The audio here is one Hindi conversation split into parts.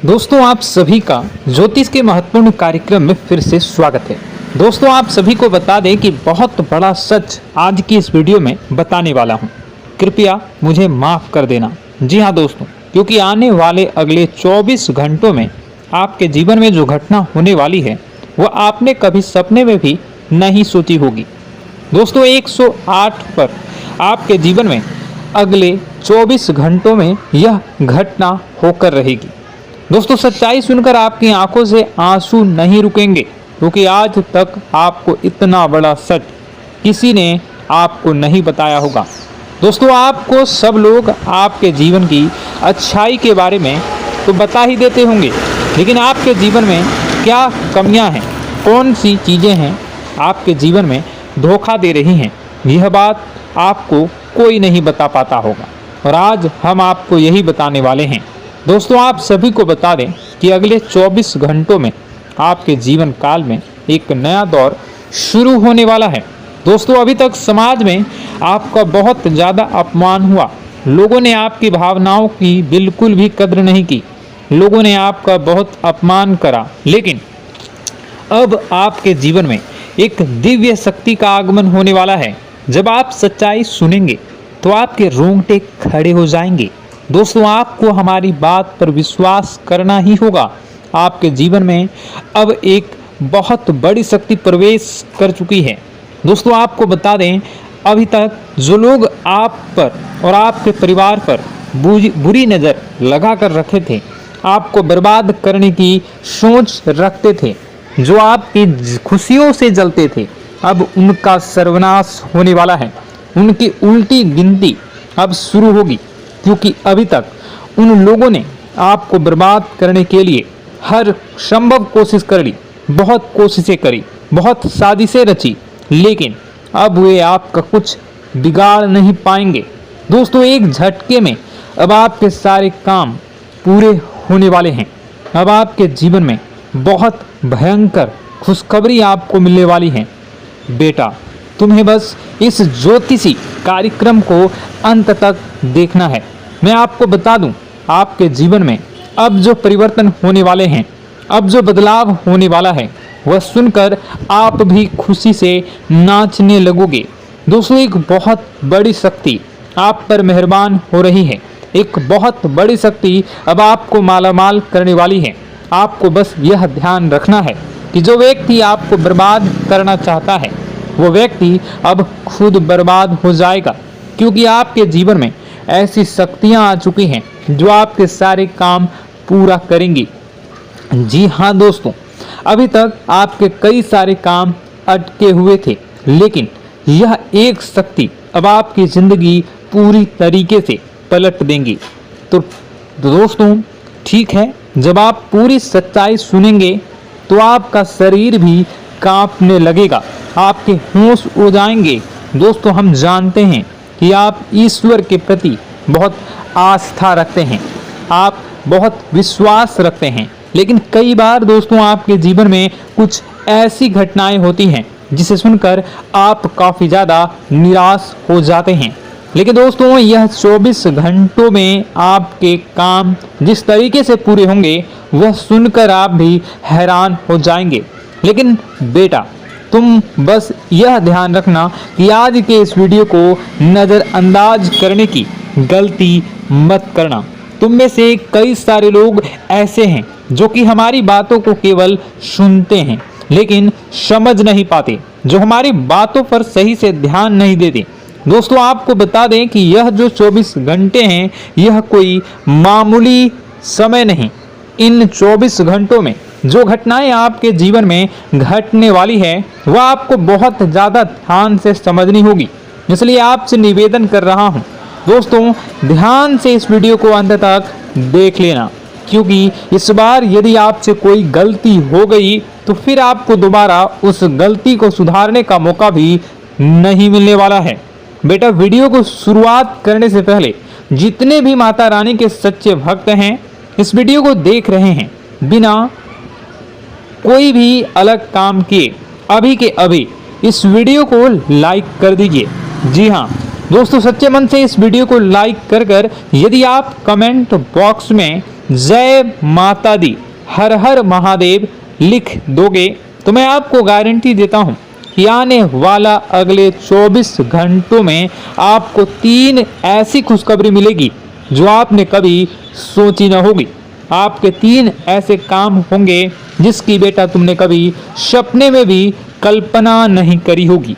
दोस्तों आप सभी का ज्योतिष के महत्वपूर्ण कार्यक्रम में फिर से स्वागत है। दोस्तों आप सभी को बता दें कि बहुत बड़ा सच आज की इस वीडियो में बताने वाला हूं। कृपया मुझे माफ कर देना। जी हां दोस्तों, क्योंकि आने वाले अगले 24 घंटों में आपके जीवन में जो घटना होने वाली है वह आपने कभी सपने में भी नहीं सोची होगी। दोस्तों 108 पर आपके जीवन में अगले 24 घंटों में यह घटना होकर रहेगी। दोस्तों सच्चाई सुनकर आपकी आंखों से आंसू नहीं रुकेंगे, क्योंकि आज तक आपको इतना बड़ा सच किसी ने आपको नहीं बताया होगा। दोस्तों आपको सब लोग आपके जीवन की अच्छाई के बारे में तो बता ही देते होंगे, लेकिन आपके जीवन में क्या कमियां हैं, कौन सी चीज़ें हैं आपके जीवन में धोखा दे रही हैं, यह बात आपको कोई नहीं बता पाता होगा। और आज हम आपको यही बताने वाले हैं। दोस्तों आप सभी को बता दें कि अगले 24 घंटों में आपके जीवन काल में एक नया दौर शुरू होने वाला है। दोस्तों अभी तक समाज में आपका बहुत ज़्यादा अपमान हुआ, लोगों ने आपकी भावनाओं की बिल्कुल भी कद्र नहीं की, लोगों ने आपका बहुत अपमान करा, लेकिन अब आपके जीवन में एक दिव्य शक्ति का आगमन होने वाला है। जब आप सच्चाई सुनेंगे तो आपके रोंगटे खड़े हो जाएंगे। दोस्तों आपको हमारी बात पर विश्वास करना ही होगा। आपके जीवन में अब एक बहुत बड़ी शक्ति प्रवेश कर चुकी है। दोस्तों आपको बता दें, अभी तक जो लोग आप पर और आपके परिवार पर बुरी नज़र लगा कर रखे थे, आपको बर्बाद करने की सोच रखते थे, जो आपकी खुशियों से जलते थे, अब उनका सर्वनाश होने वाला है। उनकी उल्टी गिनती अब शुरू होगी, क्योंकि अभी तक उन लोगों ने आपको बर्बाद करने के लिए हर संभव कोशिश कर ली, बहुत कोशिशें करी, बहुत साजिशें रची, लेकिन अब वे आपका कुछ बिगाड़ नहीं पाएंगे। दोस्तों एक झटके में अब आपके सारे काम पूरे होने वाले हैं। अब आपके जीवन में बहुत भयंकर खुशखबरी आपको मिलने वाली है। बेटा तुम्हें बस इस ज्योतिषी कार्यक्रम को अंत तक देखना है। मैं आपको बता दूं, आपके जीवन में अब जो परिवर्तन होने वाले हैं, अब जो बदलाव होने वाला है, वह सुनकर आप भी खुशी से नाचने लगोगे। दोस्तों एक बहुत बड़ी शक्ति आप पर मेहरबान हो रही है। एक बहुत बड़ी शक्ति अब आपको मालामाल करने वाली है। आपको बस यह ध्यान रखना है कि जो व्यक्ति आपको बर्बाद करना चाहता है, वो व्यक्ति अब खुद बर्बाद हो जाएगा, क्योंकि आपके जीवन में ऐसी शक्तियां आ चुकी हैं जो आपके सारे काम पूरा करेंगी। जी हाँ दोस्तों, अभी तक आपके कई सारे काम अटके हुए थे, लेकिन यह एक शक्ति अब आपकी ज़िंदगी पूरी तरीके से पलट देंगी। तो दोस्तों ठीक है, जब आप पूरी सच्चाई सुनेंगे तो आपका शरीर भी कांपने लगेगा, आपके होश उड़ जाएंगे। दोस्तों हम जानते हैं कि आप ईश्वर के प्रति बहुत आस्था रखते हैं, आप बहुत विश्वास रखते हैं, लेकिन कई बार दोस्तों आपके जीवन में कुछ ऐसी घटनाएं होती हैं जिसे सुनकर आप काफ़ी ज़्यादा निराश हो जाते हैं। लेकिन दोस्तों यह 24 घंटों में आपके काम जिस तरीके से पूरे होंगे वह सुनकर आप भी हैरान हो जाएंगे। लेकिन बेटा तुम बस यह ध्यान रखना कि आज के इस वीडियो को नज़रअंदाज करने की गलती मत करना। तुम में से कई सारे लोग ऐसे हैं जो कि हमारी बातों को केवल सुनते हैं लेकिन समझ नहीं पाते, जो हमारी बातों पर सही से ध्यान नहीं देते। दोस्तों आपको बता दें कि यह जो 24 घंटे हैं यह कोई मामूली समय नहीं। इन 24 घंटों में जो घटनाएं आपके जीवन में घटने वाली है वह आपको बहुत ज़्यादा ध्यान से समझनी होगी। इसलिए आपसे निवेदन कर रहा हूं, दोस्तों ध्यान से इस वीडियो को अंत तक देख लेना, क्योंकि इस बार यदि आपसे कोई गलती हो गई तो फिर आपको दोबारा उस गलती को सुधारने का मौका भी नहीं मिलने वाला है। बेटा वीडियो को शुरुआत करने से पहले जितने भी माता रानी के सच्चे भक्त हैं इस वीडियो को देख रहे हैं, बिना कोई भी अलग काम किए अभी के अभी इस वीडियो को लाइक कर दीजिए। जी हाँ दोस्तों, सच्चे मन से इस वीडियो को लाइक कर यदि आप कमेंट बॉक्स में जय माता दी, हर हर महादेव लिख दोगे तो मैं आपको गारंटी देता हूं कि आने वाला अगले 24 घंटों में आपको 3 ऐसी खुशखबरी मिलेगी जो आपने कभी सोची न होगी। आपके 3 ऐसे काम होंगे जिसकी बेटा तुमने कभी सपने में भी कल्पना नहीं करी होगी।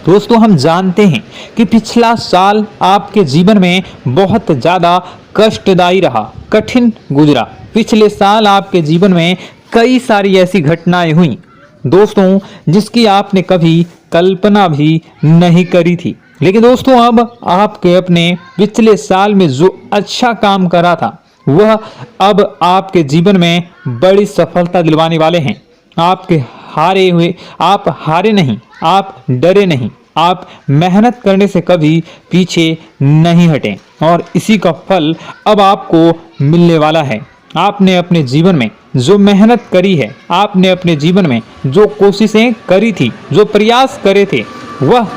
दोस्तों, हम जानते हैं कि पिछला साल आपके जीवन में बहुत ज़्यादा कष्टदायी रहा, कठिन गुजरा। पिछले साल आपके जीवन में कई सारी ऐसी घटनाएं हुई दोस्तों जिसकी आपने कभी कल्पना भी नहीं करी थी। लेकिन दोस्तों, अब आपके अपने पिछले साल में जो अच्छा काम करा था वह अब आपके जीवन में बड़ी सफलता दिलवाने वाले हैं। आप हारे नहीं, आप डरे नहीं, आप मेहनत करने से कभी पीछे नहीं हटे और इसी का फल अब आपको मिलने वाला है। आपने अपने जीवन में जो मेहनत करी है, आपने अपने जीवन में जो कोशिशें करी थी, जो प्रयास करे थे, वह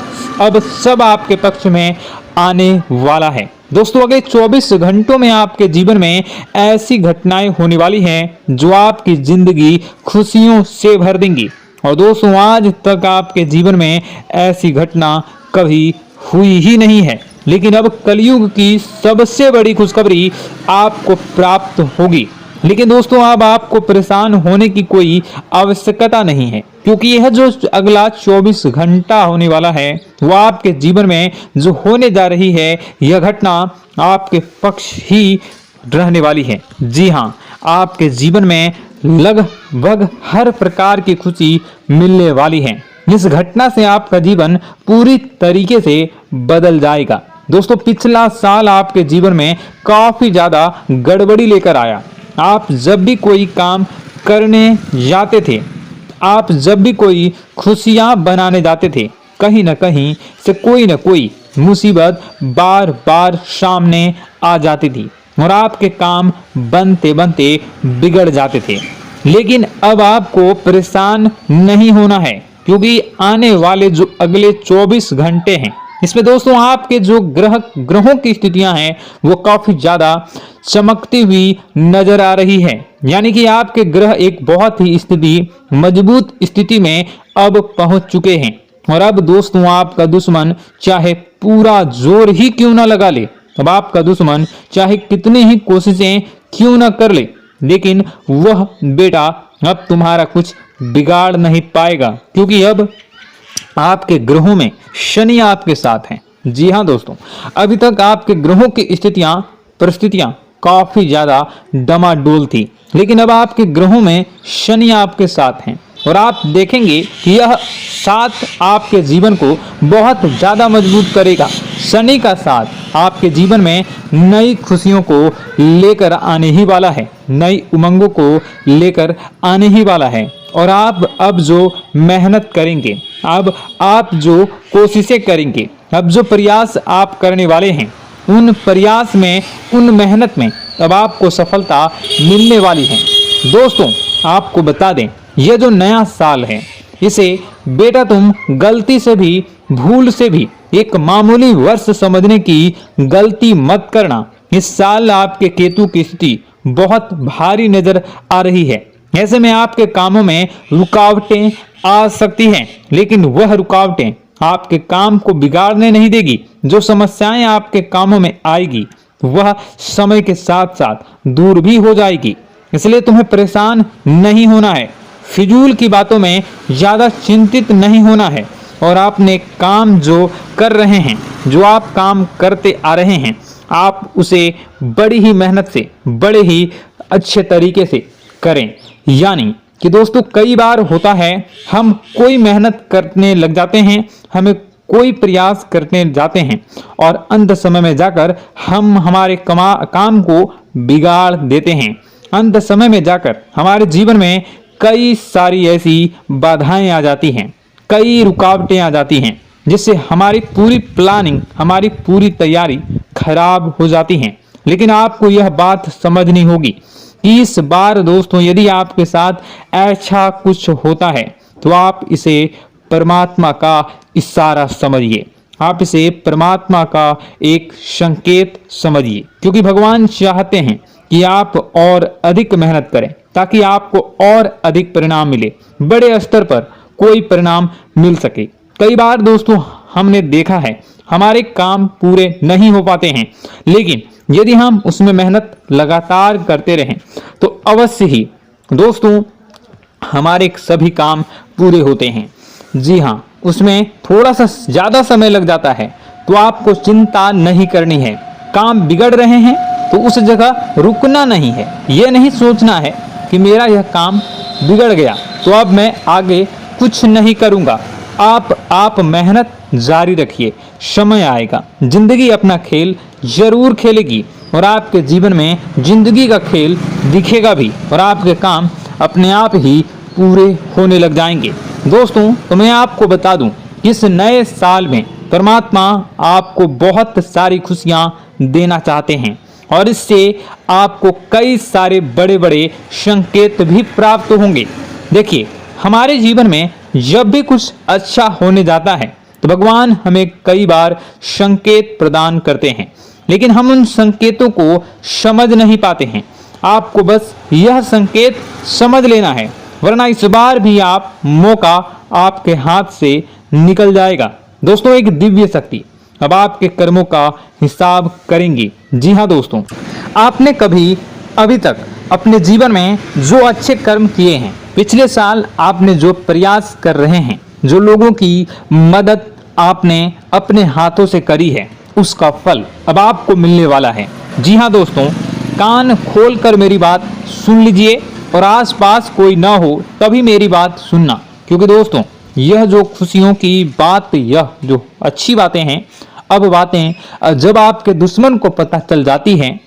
अब सब आपके पक्ष में आने वाला है। दोस्तों, अगले 24 घंटों में आपके जीवन में ऐसी घटनाएं होने वाली हैं जो आपकी जिंदगी खुशियों से भर देंगी। और दोस्तों, आज तक आपके जीवन में ऐसी घटना कभी हुई ही नहीं है, लेकिन अब कलयुग की सबसे बड़ी खुशखबरी आपको प्राप्त होगी। लेकिन दोस्तों, अब आपको परेशान होने की कोई आवश्यकता नहीं है, क्योंकि यह जो अगला 24 घंटा होने वाला है वह आपके जीवन में जो होने जा रही है यह घटना आपके पक्ष ही रहने वाली है। जी हाँ, आपके जीवन में लगभग हर प्रकार की खुशी मिलने वाली है। इस घटना से आपका जीवन पूरी तरीके से बदल जाएगा। दोस्तों, पिछला साल आपके जीवन में काफी ज्यादा गड़बड़ी लेकर आया। आप जब भी कोई काम करने जाते थे, आप जब भी कोई खुशियां बनाने जाते थे, कहीं ना कहीं से कोई ना कोई मुसीबत बार बार सामने आ जाती थी और आपके काम बनते बनते बिगड़ जाते थे। लेकिन अब आपको परेशान नहीं होना है, क्योंकि आने वाले जो अगले 24 घंटे हैं इसमें दोस्तों आपके जो ग्रहों की स्थितियां हैं वो काफी ज्यादा चमकती हुई नजर आ रही है। यानी कि आपके ग्रह एक बहुत ही मजबूत स्थिति में अब पहुंच चुके हैं। और अब दोस्तों, आपका दुश्मन चाहे पूरा जोर ही क्यों ना लगा ले, अब आपका दुश्मन चाहे कितनी ही कोशिशें क्यों ना कर ले, लेकिन वह बेटा अब तुम्हारा कुछ बिगाड़ नहीं पाएगा, क्योंकि अब आपके ग्रहों में शनि आपके साथ हैं। जी हाँ दोस्तों, अभी तक आपके ग्रहों की परिस्थितियां काफी ज्यादा डमाडोल थी, लेकिन अब आपके ग्रहों में शनि आपके साथ हैं और आप देखेंगे कि यह साथ आपके जीवन को बहुत ज्यादा मजबूत करेगा। शनि का साथ आपके जीवन में नई खुशियों को लेकर आने ही वाला है, नई उमंगों को लेकर आने ही वाला है। और आप अब जो मेहनत करेंगे, अब आप जो कोशिशें करेंगे, अब जो प्रयास आप करने वाले हैं, उन प्रयास में, उन मेहनत में अब आपको सफलता मिलने वाली है। दोस्तों, आपको बता दें, यह जो नया साल है इसे बेटा तुम गलती से भी, भूल से भी एक मामूली वर्ष समझने की गलती मत करना। इस साल आपके केतु की स्थिति बहुत भारी नजर आ रही है। ऐसे में आपके कामों में रुकावटें आ सकती हैं, लेकिन वह रुकावटें आपके काम को बिगाड़ने नहीं देगी। जो समस्याएं आपके कामों में आएगी वह समय के साथ साथ दूर भी हो जाएगी। इसलिए तुम्हें परेशान नहीं होना है, फिजूल की बातों में ज्यादा चिंतित नहीं होना है और आपने काम जो कर रहे हैं, जो आप काम करते आ रहे हैं, आप उसे बड़ी ही मेहनत से, बड़े ही अच्छे तरीके से करें। यानी कि दोस्तों, कई बार होता है हम कोई मेहनत करने लग जाते हैं, हमें कोई प्रयास करने जाते हैं और अंत समय में जाकर हम हमारे काम को बिगाड़ देते हैं। अंत समय में जाकर हमारे जीवन में कई सारी ऐसी बाधाएं आ जाती हैं, कई रुकावटें आ जाती हैं, जिससे हमारी पूरी प्लानिंग, हमारी पूरी तैयारी खराब हो जाती हैं। लेकिन आपको यह बात समझनी होगी कि इस बार दोस्तों, यदि आपके साथ ऐसा कुछ होता है तो आप इसे परमात्मा का इशारा समझिए, आप इसे परमात्मा का एक संकेत समझिए, क्योंकि भगवान चाहते हैं कि आप और अधिक मेहनत करें ताकि आपको और अधिक परिणाम मिले, बड़े स्तर पर कोई परिणाम मिल सके। कई बार दोस्तों हमने देखा है हमारे काम पूरे नहीं हो पाते हैं, लेकिन यदि हम उसमें मेहनत लगातार करते रहें तो अवश्य ही दोस्तों हमारे सभी काम पूरे होते हैं। जी हाँ, उसमें थोड़ा सा ज़्यादा समय लग जाता है तो आपको चिंता नहीं करनी है। काम बिगड़ रहे हैं तो उस जगह रुकना नहीं है, यह नहीं सोचना है कि मेरा यह काम बिगड़ गया तो अब मैं आगे कुछ नहीं करूँगा। आप मेहनत जारी रखिए, समय आएगा, जिंदगी अपना खेल जरूर खेलेगी और आपके जीवन में जिंदगी का खेल दिखेगा भी और आपके काम अपने आप ही पूरे होने लग जाएंगे। दोस्तों तो मैं आपको बता दूं कि इस नए साल में परमात्मा आपको बहुत सारी खुशियां देना चाहते हैं और इससे आपको कई सारे बड़े बड़े संकेत भी प्राप्त होंगे। देखिए, हमारे जीवन में जब भी कुछ अच्छा होने जाता है तो भगवान हमें कई बार संकेत प्रदान करते हैं, लेकिन हम उन संकेतों को समझ नहीं पाते हैं। आपको बस यह संकेत समझ लेना है, वरना इस बार भी मौका आपके हाथ से निकल जाएगा। दोस्तों, एक दिव्य शक्ति अब आपके कर्मों का हिसाब करेंगी। जी हाँ दोस्तों, आपने कभी अभी तक अपने जीवन में जो अच्छे कर्म किए हैं, पिछले साल आपने जो प्रयास कर रहे हैं, जो लोगों की मदद आपने अपने हाथों से करी है, उसका फल अब आपको मिलने वाला है। जी हाँ दोस्तों, कान खोलकर मेरी बात सुन लीजिए और आसपास कोई ना हो तभी मेरी बात सुनना, क्योंकि दोस्तों यह जो खुशियों की बात, यह जो अच्छी बातें हैं, अब बातें जब आपके दुश्मन को पता चल जाती हैं,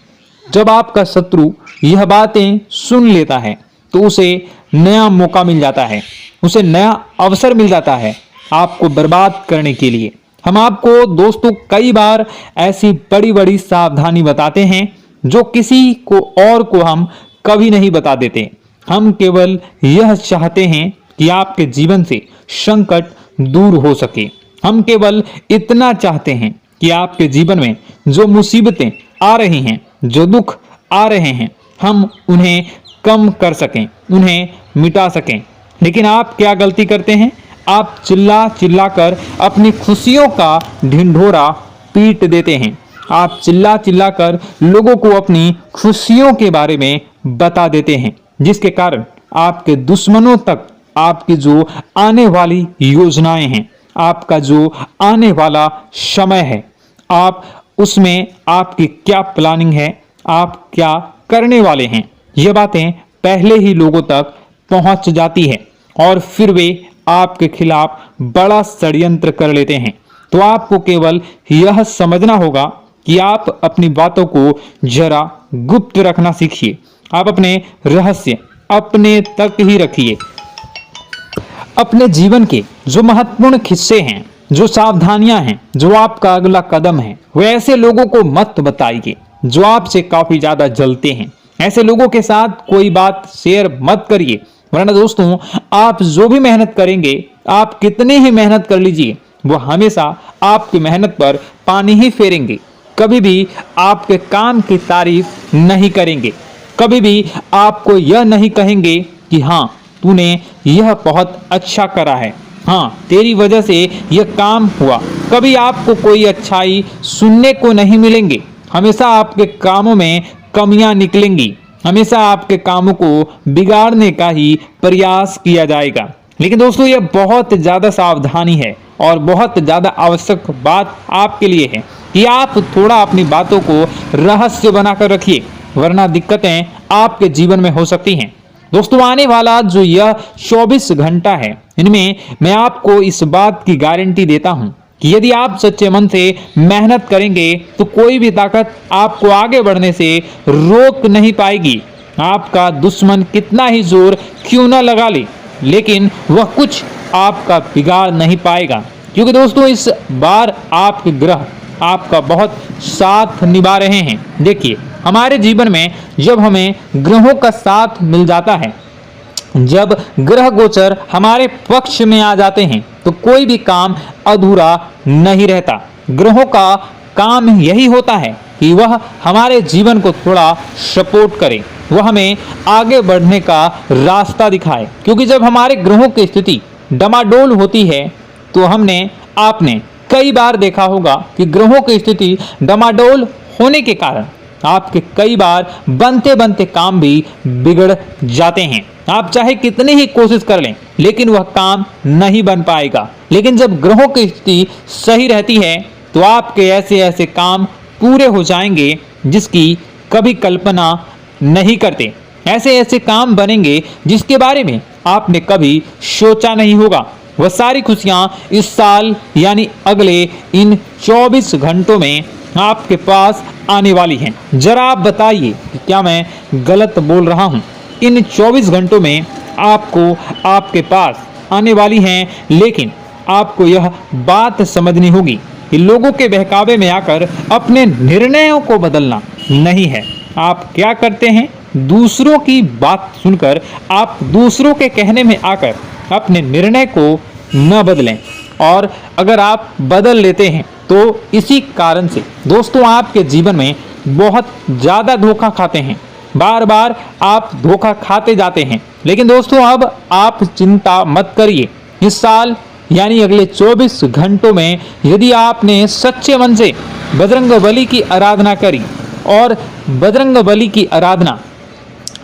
जब आपका शत्रु यह बातें सुन लेता है तो उसे नया मौका मिल जाता है, उसे नया अवसर मिल जाता है आपको बर्बाद करने के लिए। हम आपको दोस्तों कई बार ऐसी बड़ी बड़ी सावधानी बताते हैं जो किसी को और को हम कभी नहीं बता देते। हम केवल यह चाहते हैं कि आपके जीवन से संकट दूर हो सके। हम केवल इतना चाहते हैं कि आपके जीवन में जो मुसीबतें आ रही हैं, जो दुख आ रहे हैं, हम उन्हें कम कर सकें, उन्हें मिटा सकें। लेकिन आप क्या गलती करते हैं? आप चिल्ला चिल्ला कर अपनी खुशियों का ढिंढोरा पीट देते हैं। आप चिल्ला चिल्ला कर लोगों को अपनी खुशियों के बारे में बता देते हैं, जिसके कारण आपके दुश्मनों तक आपकी जो आने वाली योजनाएं हैं, आपका जो आने वाला समय है, आप उसमें आपकी क्या प्लानिंग है, आप क्या करने वाले हैं, ये बातें पहले ही लोगों तक पहुंच जाती है और फिर वे आपके खिलाफ बड़ा षड्यंत्र कर लेते हैं। तो आपको केवल यह समझना होगा कि आप अपनी बातों को जरा गुप्त रखना सीखिए। आप अपने रहस्य अपने तक ही रखिए। अपने जीवन के जो महत्वपूर्ण किस्से हैं, जो सावधानियां हैं, जो आपका अगला कदम है, वो ऐसे लोगों को मत बताइए जो आपसे काफी ज्यादा जलते हैं। ऐसे लोगों के साथ कोई बात शेयर मत करिए, वरना दोस्तों आप जो भी मेहनत करेंगे, आप कितने ही मेहनत कर लीजिए, वो हमेशा आपकी मेहनत पर पानी ही फेरेंगे। कभी भी आपके काम की तारीफ नहीं करेंगे, कभी भी आपको यह नहीं कहेंगे कि हाँ तूने यह बहुत अच्छा करा है, हाँ तेरी वजह से यह काम हुआ। कभी आपको कोई अच्छाई सुनने को नहीं मिलेंगे। हमेशा आपके कामों में कमियां निकलेंगी, हमेशा आपके कामों को बिगाड़ने का ही प्रयास किया जाएगा। लेकिन दोस्तों यह बहुत ज़्यादा सावधानी है और बहुत ज़्यादा आवश्यक बात आपके लिए है कि आप थोड़ा अपनी बातों को रहस्य बनाकर रखिए, वरना दिक्कतें आपके जीवन में हो सकती हैं। दोस्तों आने वाला जो यह 24 घंटा है, इनमें मैं आपको इस बात की गारंटी देता हूं कि यदि आप सच्चे मन से मेहनत करेंगे तो कोई भी ताकत आपको आगे बढ़ने से रोक नहीं पाएगी। आपका दुश्मन कितना ही जोर क्यों न लगा ले, लेकिन वह कुछ आपका बिगाड़ नहीं पाएगा, क्योंकि दोस्तों इस बार आपके ग्रह आपका बहुत साथ निभा रहे हैं। देखिए, हमारे जीवन में जब हमें ग्रहों का साथ मिल जाता है, जब ग्रह गोचर हमारे पक्ष में आ जाते हैं, तो कोई भी काम अधूरा नहीं रहता। ग्रहों का काम यही होता है कि वह हमारे जीवन को थोड़ा सपोर्ट करे, वह हमें आगे बढ़ने का रास्ता दिखाए। क्योंकि जब हमारे ग्रहों की स्थिति डमाडोल होती है तो आपने कई बार देखा होगा कि ग्रहों की स्थिति डमाडोल होने के कारण आपके कई बार बनते बनते काम भी बिगड़ जाते हैं। आप चाहे कितनी ही कोशिश कर लें लेकिन वह काम नहीं बन पाएगा। लेकिन जब ग्रहों की स्थिति सही रहती है तो आपके ऐसे ऐसे काम पूरे हो जाएंगे जिसकी कभी कल्पना नहीं करते। ऐसे ऐसे काम बनेंगे जिसके बारे में आपने कभी सोचा नहीं होगा। वह सारी खुशियां इस साल यानी अगले इन 24 घंटों में आपके पास आने वाली हैं। जरा आप बताइए कि क्या मैं गलत बोल रहा हूं? इन 24 घंटों में आपको आपके पास आने वाली हैं, लेकिन आपको यह बात समझनी होगी कि लोगों के बहकावे में आकर अपने निर्णयों को बदलना नहीं है। आप क्या करते हैं? दूसरों की बात सुनकर आप दूसरों के कहने में आकर अपने निर्णय को न बदलें, और अगर आप बदल लेते हैं तो इसी कारण से दोस्तों आपके जीवन में बहुत ज़्यादा धोखा खाते हैं। बार बार आप धोखा खाते जाते हैं। लेकिन दोस्तों अब आप चिंता मत करिए। इस साल यानी अगले 24 घंटों में यदि आपने सच्चे मन से बजरंगबली की आराधना करी, और बजरंगबली की आराधना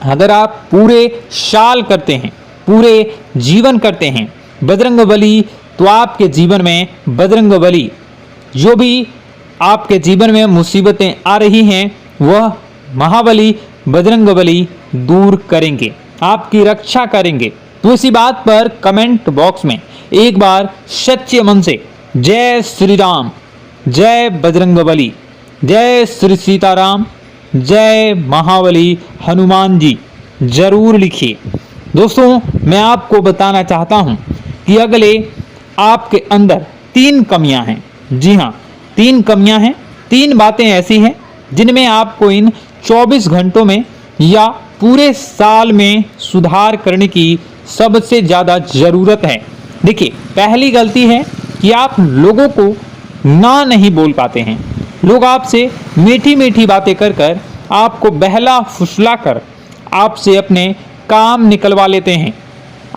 अगर आप पूरे साल करते हैं, पूरे जीवन करते हैं बजरंगबली, तो आपके जीवन में बजरंगबली जो भी आपके जीवन में मुसीबतें आ रही हैं वह महाबली बजरंगबली दूर करेंगे, आपकी रक्षा करेंगे। तो इसी बात पर कमेंट बॉक्स में एक बार सच्चे मन से जय श्री राम, जय बजरंगबली, जय श्री सीताराम, जय महाबली हनुमान जी जरूर लिखिए। दोस्तों मैं आपको बताना चाहता हूं कि अगले आपके अंदर 3 कमियां हैं। जी हाँ, 3 कमियां हैं, 3 बातें ऐसी हैं जिनमें आपको इन 24 घंटों में या पूरे साल में सुधार करने की सबसे ज़्यादा ज़रूरत है। देखिए, पहली गलती है कि आप लोगों को ना नहीं बोल पाते हैं। लोग आपसे मीठी मीठी बातें कर कर आपको बहला फुसला कर आपसे अपने काम निकलवा लेते हैं।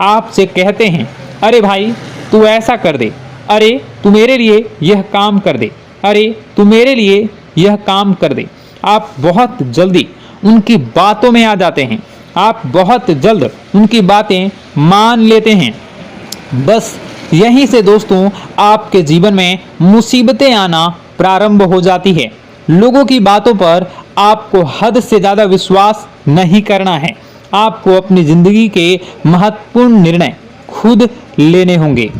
आपसे कहते हैं, अरे भाई तू ऐसा कर दे, अरे तू मेरे लिए यह काम कर दे, अरे तू मेरे लिए यह काम कर दे। आप बहुत जल्दी उनकी बातों में आ जाते हैं, आप बहुत जल्द उनकी बातें मान लेते हैं। बस यहीं से दोस्तों आपके जीवन में मुसीबतें आना प्रारंभ हो जाती है। लोगों की बातों पर आपको हद से ज़्यादा विश्वास नहीं करना है। आपको अपनी ज़िंदगी के महत्वपूर्ण निर्णय खुद लेने होंगे।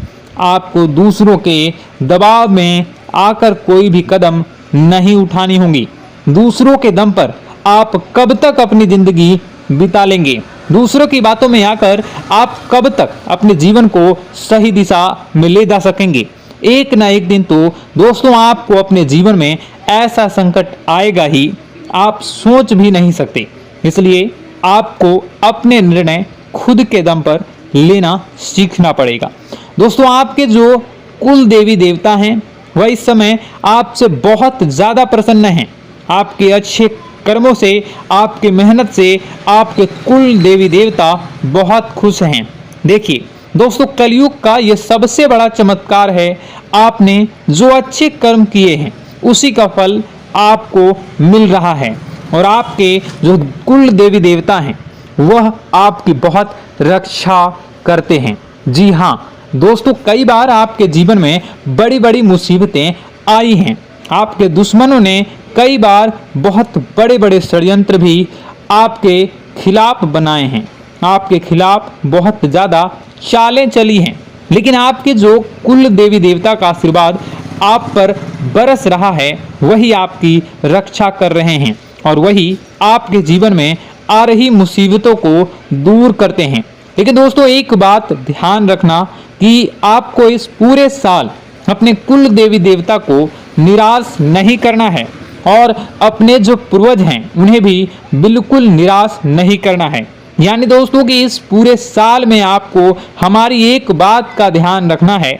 आपको दूसरों के दबाव में आकर कोई भी कदम नहीं उठानी होंगी। दूसरों के दम पर आप कब तक अपनी ज़िंदगी बिता लेंगे? दूसरों की बातों में आकर आप कब तक अपने जीवन को सही दिशा में ले जा सकेंगे? एक ना एक दिन तो दोस्तों आपको अपने जीवन में ऐसा संकट आएगा ही, आप सोच भी नहीं सकते। इसलिए आपको अपने निर्णय खुद के दम पर लेना सीखना पड़ेगा। दोस्तों आपके जो कुल देवी देवता हैं वह इस समय आपसे बहुत ज़्यादा प्रसन्न हैं। आपके अच्छे कर्मों से, आपके मेहनत से आपके कुल देवी देवता बहुत खुश हैं। देखिए दोस्तों, कलयुग का यह सबसे बड़ा चमत्कार है। आपने जो अच्छे कर्म किए हैं उसी का फल आपको मिल रहा है, और आपके जो कुल देवी देवता हैं वह आपकी बहुत रक्षा करते हैं। जी हाँ दोस्तों, कई बार आपके जीवन में बड़ी बड़ी मुसीबतें आई हैं। आपके दुश्मनों ने कई बार बहुत बड़े बड़े षड्यंत्र भी आपके खिलाफ बनाए हैं, आपके खिलाफ बहुत ज़्यादा चालें चली हैं। लेकिन आपके जो कुल देवी देवता का आशीर्वाद आप पर बरस रहा है वही आपकी रक्षा कर रहे हैं, और वही आपके जीवन में आ रही मुसीबतों को दूर करते हैं। लेकिन दोस्तों एक बात ध्यान रखना कि आपको इस पूरे साल अपने कुल देवी देवता को निराश नहीं करना है, और अपने जो पूर्वज हैं उन्हें भी बिल्कुल निराश नहीं करना है। यानी दोस्तों कि इस पूरे साल में आपको हमारी एक बात का ध्यान रखना है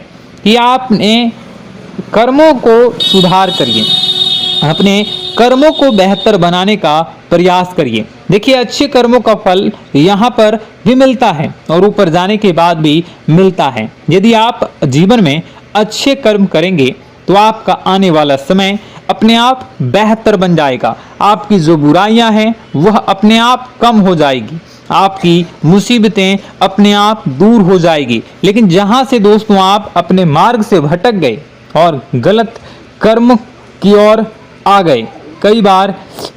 कि आपने कर्मों को सुधार करिए, अपने कर्मों को बेहतर बनाने का प्रयास करिए। देखिए, अच्छे कर्मों का फल यहाँ पर भी मिलता है और ऊपर जाने के बाद भी मिलता है। यदि आप जीवन में अच्छे कर्म करेंगे तो आपका आने वाला समय अपने आप बेहतर बन जाएगा। आपकी जो बुराइयां हैं वह अपने आप कम हो जाएगी, आपकी मुसीबतें अपने आप दूर हो जाएगी। लेकिन जहां से दोस्तों आप अपने मार्ग से भटक गए और गलत कर्म की ओर आ गए, कई बार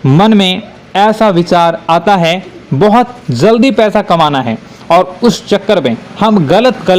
मन में ऐसा विचार आता है बहुत जल्दी पैसा कमाना है और उस चक्कर में हम गलत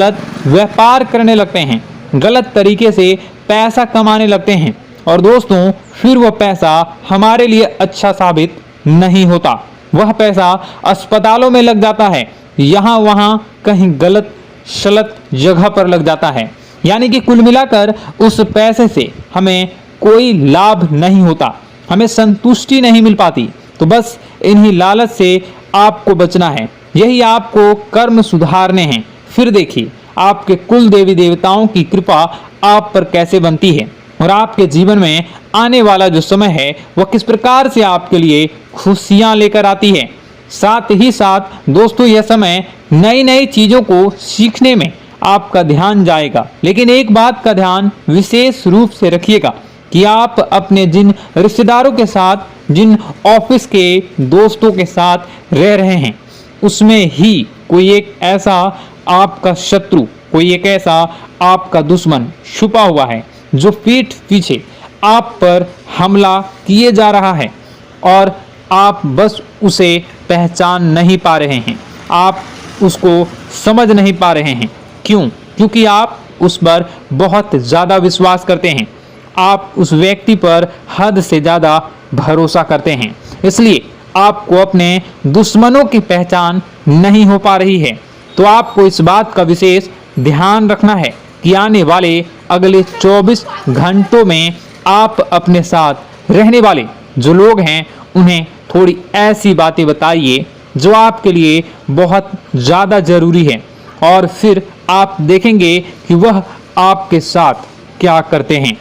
व्यापार करने लगते हैं, गलत तरीके से पैसा कमाने लगते हैं और दोस्तों फिर वह पैसा हमारे लिए अच्छा साबित नहीं होता। वह पैसा अस्पतालों में लग जाता है, यहाँ वहाँ कहीं गलत शलत जगह पर लग जाता है। यानी कि कुल मिलाकर उस पैसे से हमें कोई लाभ नहीं होता, हमें संतुष्टि नहीं मिल पाती। तो बस इन्हीं लालच से आपको बचना है, यही आपको कर्म सुधारने हैं। फिर देखिए आपके कुल देवी देवताओं की कृपा आप पर कैसे बनती है और आपके जीवन में आने वाला जो समय है वह किस प्रकार से आपके लिए खुशियां लेकर आती है। साथ ही साथ दोस्तों यह समय नई नई चीजों को सीखने में आपका ध्यान जाएगा। लेकिन एक बात का ध्यान विशेष रूप से रखिएगा कि आप अपने जिन रिश्तेदारों के साथ, जिन ऑफिस के दोस्तों के साथ रह रहे हैं, उसमें ही कोई एक ऐसा आपका शत्रु, कोई एक ऐसा आपका दुश्मन छुपा हुआ है जो पीठ पीछे आप पर हमला किए जा रहा है और आप बस उसे पहचान नहीं पा रहे हैं, आप उसको समझ नहीं पा रहे हैं। क्यों? क्योंकि आप उस पर बहुत ज़्यादा विश्वास करते हैं, आप उस व्यक्ति पर हद से ज़्यादा भरोसा करते हैं, इसलिए आपको अपने दुश्मनों की पहचान नहीं हो पा रही है। तो आपको इस बात का विशेष ध्यान रखना है कि आने वाले अगले 24 घंटों में आप अपने साथ रहने वाले जो लोग हैं उन्हें थोड़ी ऐसी बातें बताइए जो आपके लिए बहुत ज़्यादा ज़रूरी है और फिर आप देखेंगे कि वह आपके साथ क्या करते हैं।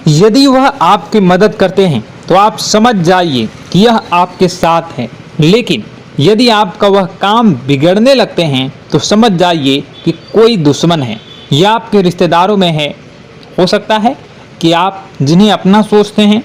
यदि वह आपकी मदद करते हैं तो आप समझ जाइए कि यह आपके साथ है, लेकिन यदि आपका वह काम बिगड़ने लगते हैं तो समझ जाइए कि कोई दुश्मन है या आपके रिश्तेदारों में है। हो सकता है कि आप जिन्हें अपना सोचते हैं,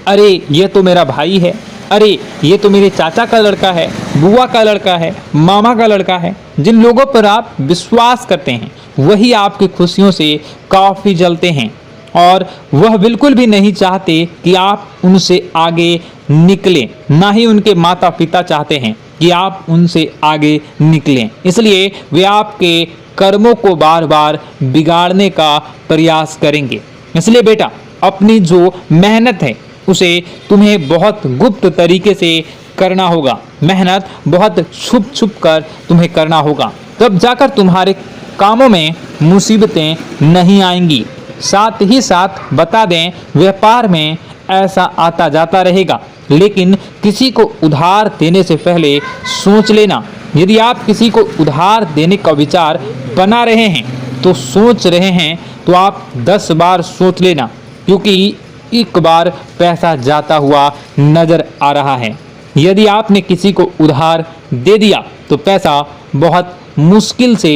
अरे ये तो मेरा भाई है, अरे ये तो मेरे चाचा का लड़का है, बुआ का लड़का है, मामा का लड़का है, जिन लोगों पर आप विश्वास करते हैं वही आपकी खुशियों से काफ़ी जलते हैं और वह बिल्कुल भी नहीं चाहते कि आप उनसे आगे निकलें, ना ही उनके माता पिता चाहते हैं कि आप उनसे आगे निकलें। इसलिए वे आपके कर्मों को बार बार बिगाड़ने का प्रयास करेंगे। इसलिए बेटा, अपनी जो मेहनत है उसे तुम्हें बहुत गुप्त तरीके से करना होगा, मेहनत बहुत छुप छुप कर तुम्हें करना होगा, तब जाकर तुम्हारे कामों में मुसीबतें नहीं आएंगी। साथ ही साथ बता दें, व्यापार में ऐसा आता जाता रहेगा, लेकिन किसी को उधार देने से पहले सोच लेना। यदि आप किसी को उधार देने का विचार बना रहे हैं तो सोच रहे हैं तो आप 10 बार सोच लेना, क्योंकि एक बार पैसा जाता हुआ नजर आ रहा है। यदि आपने किसी को उधार दे दिया तो पैसा बहुत मुश्किल से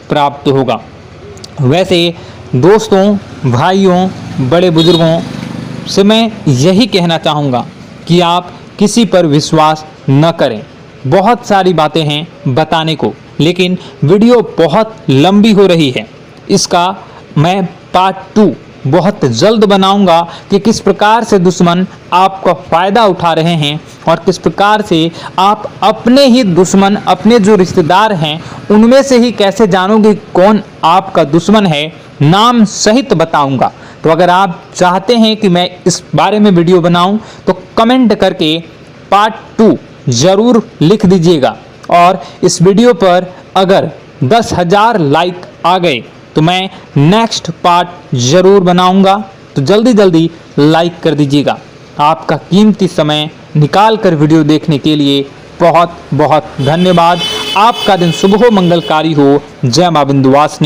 प्राप्त होगा। वैसे दोस्तों, भाइयों, बड़े बुजुर्गों से मैं यही कहना चाहूँगा कि आप किसी पर विश्वास न करें। बहुत सारी बातें हैं बताने को, लेकिन वीडियो बहुत लंबी हो रही है। इसका मैं पार्ट 2 बहुत जल्द बनाऊंगा कि किस प्रकार से दुश्मन आपका फ़ायदा उठा रहे हैं और किस प्रकार से आप अपने ही दुश्मन, अपने जो रिश्तेदार हैं उनमें से ही कैसे जानोगे कौन आपका दुश्मन है, नाम सहित बताऊंगा। तो अगर आप चाहते हैं कि मैं इस बारे में वीडियो बनाऊं तो कमेंट करके पार्ट 2 ज़रूर लिख दीजिएगा। और इस वीडियो पर अगर 10,000 लाइक आ गए तो मैं नेक्स्ट पार्ट ज़रूर बनाऊंगा। तो जल्दी लाइक कर दीजिएगा। आपका कीमती समय निकाल कर वीडियो देखने के लिए बहुत बहुत धन्यवाद। आपका दिन शुभ हो, मंगलकारी हो। जय मां विंध्यवासिनी।